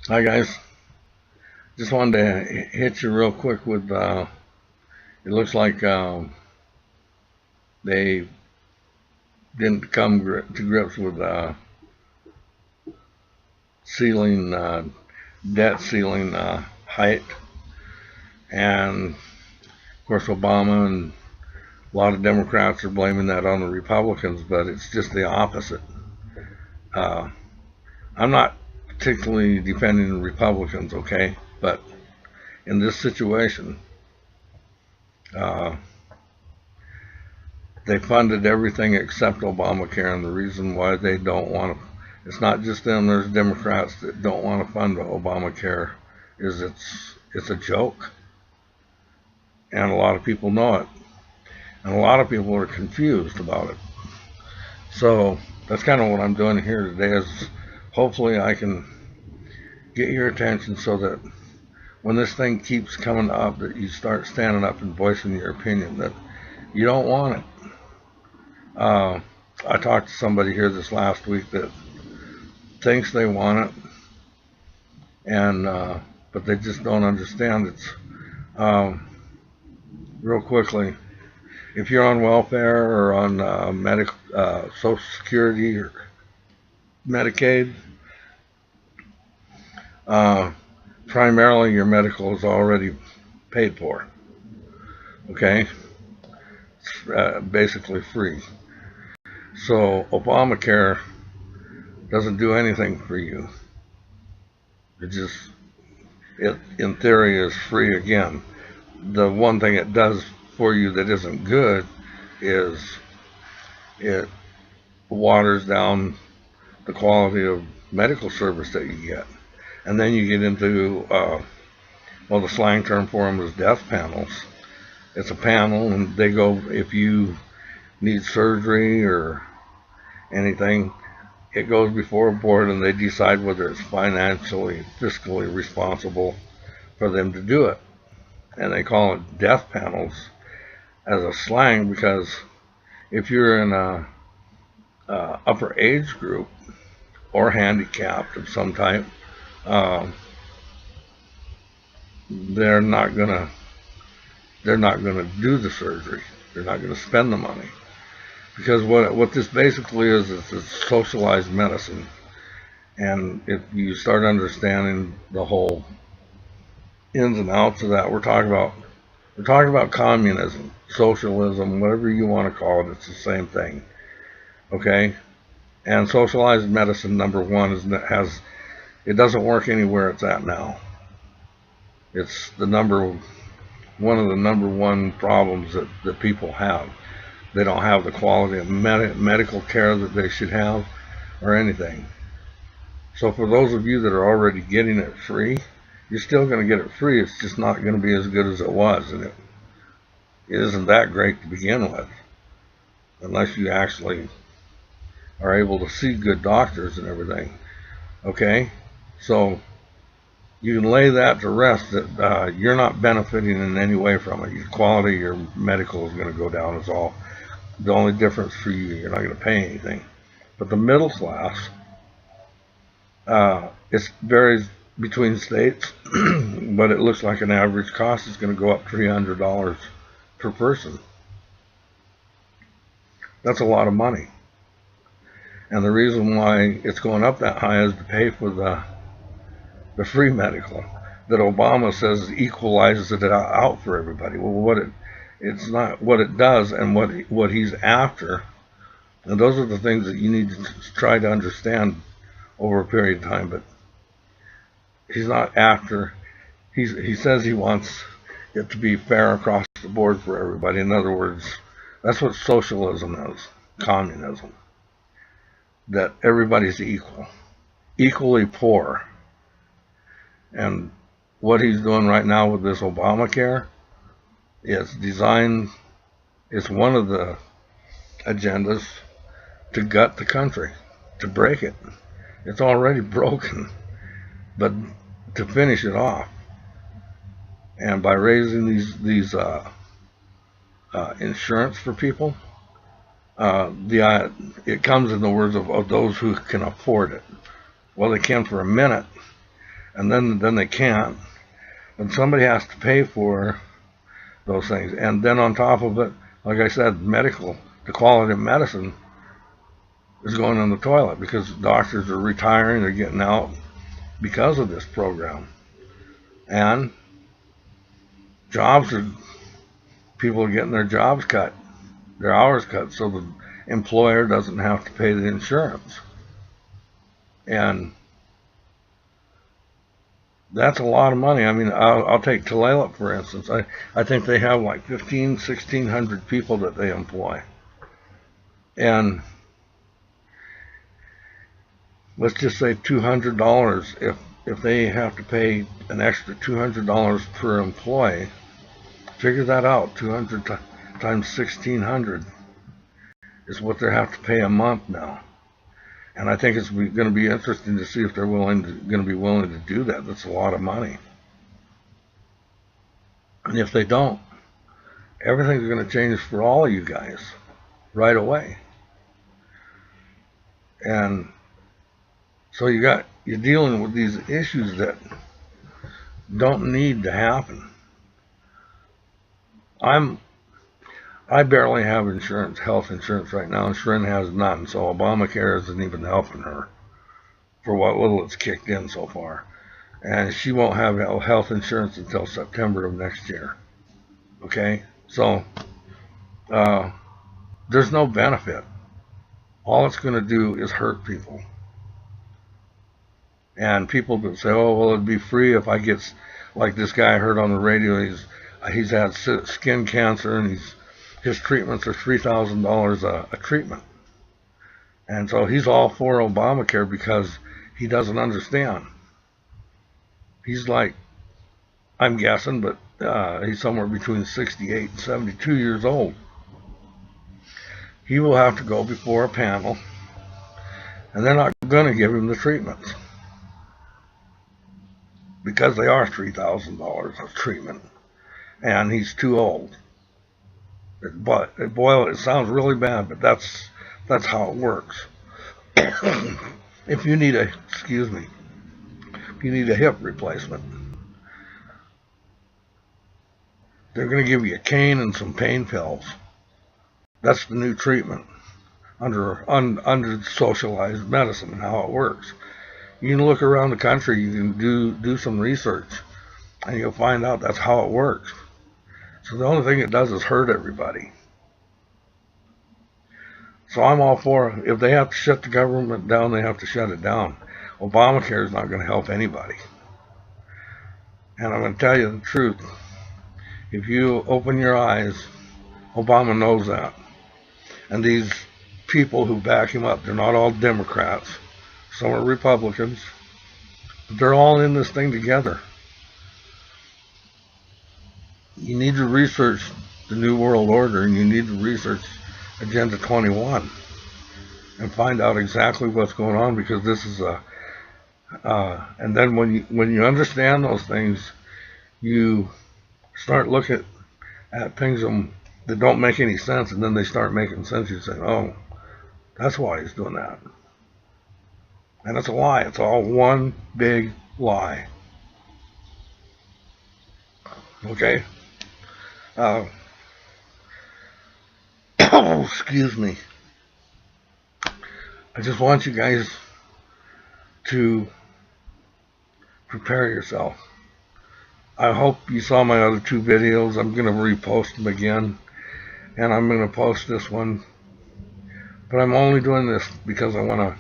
Hi guys, just wanted to hit you real quick with it looks like they didn't come to grips with ceiling debt ceiling height, and of course Obama and a lot of Democrats are blaming that on the Republicans, but it's just the opposite. Uh, I'm not particularly defending the Republicans, okay, but in this situation, uh, they funded everything except Obamacare, and the reason why they don't want to, it's not just them, there's Democrats that don't want to fund Obamacare, is it's a joke, and a lot of people know it, and a lot of people are confused about it. So that's kind of what I'm doing here today, is hopefully I can get your attention so that when this thing keeps coming up, that you start standing up and voicing your opinion, that you don't want it. I talked to somebody here this last week that thinks they want it, and but they just don't understand. It's um, real quickly. If you're on welfare or on Social Security or Medicaid, uh, primarily your medical is already paid for. Okay, it's basically free. So Obamacare doesn't do anything for you. It just, it in theory is free again. The one thing it does for you that isn't good is it waters down the quality of medical service that you get. And then you get into, well, the slang term for them is death panels. It's a panel, and they go, if you need surgery or anything, it goes before a board, and they decide whether it's financially, fiscally responsible for them to do it. And they call it death panels as a slang because if you're in a upper age group or handicapped of some type, um, they're not gonna they're not gonna do the surgery. They're not gonna spend the money because what this basically is it's socialized medicine. And if you start understanding the whole ins and outs of that, we're talking about communism, socialism, whatever you want to call it. It's the same thing, okay? And socialized medicine, number one, is has it doesn't work anywhere it's at now. It's one of the number one problems that people have. They don't have the quality of medical care that they should have, or anything. So for those of you that are already getting it free, you're still going to get it free. It's just not going to be as good as it was, and it isn't that great to begin with, unless you actually are able to see good doctors and everything. Okay, so you can lay that to rest, that you're not benefiting in any way from it. Your quality of your medical is going to go down, is all. The only difference for you, you're not going to pay anything. But the middle class, it varies between states, but it looks like an average cost is going to go up $300 per person. That's a lot of money. And the reason why it's going up that high is to pay for the free medical that Obama says equalizes it out for everybody. Well, it's not what it does, and what he's after. And those are the things that you need to try to understand over a period of time. But he's not after. He says he wants it to be fair across the board for everybody. In other words, that's what socialism is, communism. That everybody's equal, equally poor. And what he's doing right now with this Obamacare is designed, it's one of the agendas to gut the country, to break it. It's already broken, but to finish it off. And by raising these insurance for people, it comes in the words of those who can afford it. Well, they can for a minute, and then they can't. And somebody has to pay for those things. And then on top of it, like I said, the quality of medicine is going in the toilet because doctors are retiring, they're getting out because of this program. And people are getting their jobs cut, their hours cut, so the employer doesn't have to pay the insurance. And that's a lot of money. I mean, I'll take Tulalip, for instance. I think they have like 1,600 people that they employ. And let's just say $200. If they have to pay an extra $200 per employee, figure that out. 200 times 1,600 is what they have to pay a month now. And I think it's going to be interesting to see if they're going to be willing to do that. That's a lot of money. And if they don't, everything's going to change for all of you guys right away. And so you're dealing with these issues that don't need to happen. I barely have health insurance right now, and Shren has none, so Obamacare isn't even helping her for what little it's kicked in so far. And she won't have health insurance until September of next year. Okay? So, there's no benefit. All it's going to do is hurt people. And people that say, oh, well, it'd be free if I get, like this guy I heard on the radio, he's had skin cancer, and his treatments are $3,000 a treatment. And so he's all for Obamacare because he doesn't understand. He's like, I'm guessing, but he's somewhere between 68 and 72 years old. He will have to go before a panel, and they're not going to give him the treatments because they are $3,000 of treatment, and he's too old. But it sounds really bad, but that's how it works. If you need a hip replacement, they're going to give you a cane and some pain pills. That's the new treatment under socialized medicine and how it works. You can look around the country, you can do some research, and you'll find out that's how it works. So the only thing it does is hurt everybody. So I'm all for, if they have to shut the government down, they have to shut it down. Obamacare is not going to help anybody. And I'm going to tell you the truth. If you open your eyes, Obama knows that. And these people who back him up, they're not all Democrats. Some are Republicans. But they're all in this thing together. You need to research the New World Order, and you need to research Agenda 21 and find out exactly what's going on, because this is and then when you understand those things, you start looking at things that don't make any sense, and then they start making sense. You say, oh, that's why he's doing that. And it's a lie. It's all one big lie. Okay? Excuse me. I just want you guys to prepare yourself. I hope you saw my other two videos. I'm going to repost them again, and I'm going to post this one. But I'm only doing this because I want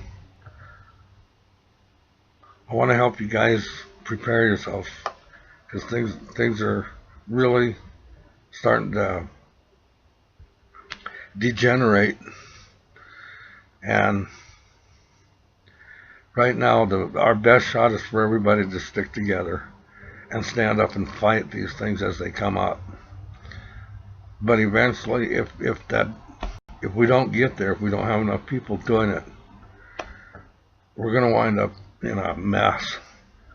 to help you guys prepare yourself, because things are really starting to degenerate. And right now, our best shot is for everybody to stick together and stand up and fight these things as they come up. But eventually, if we don't get there, if we don't have enough people doing it, we're going to wind up in a mess,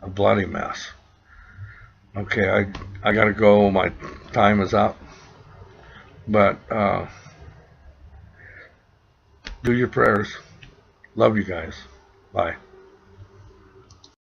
a bloody mess. Okay, I got to go. My time is up. But do your prayers. Love you guys. Bye.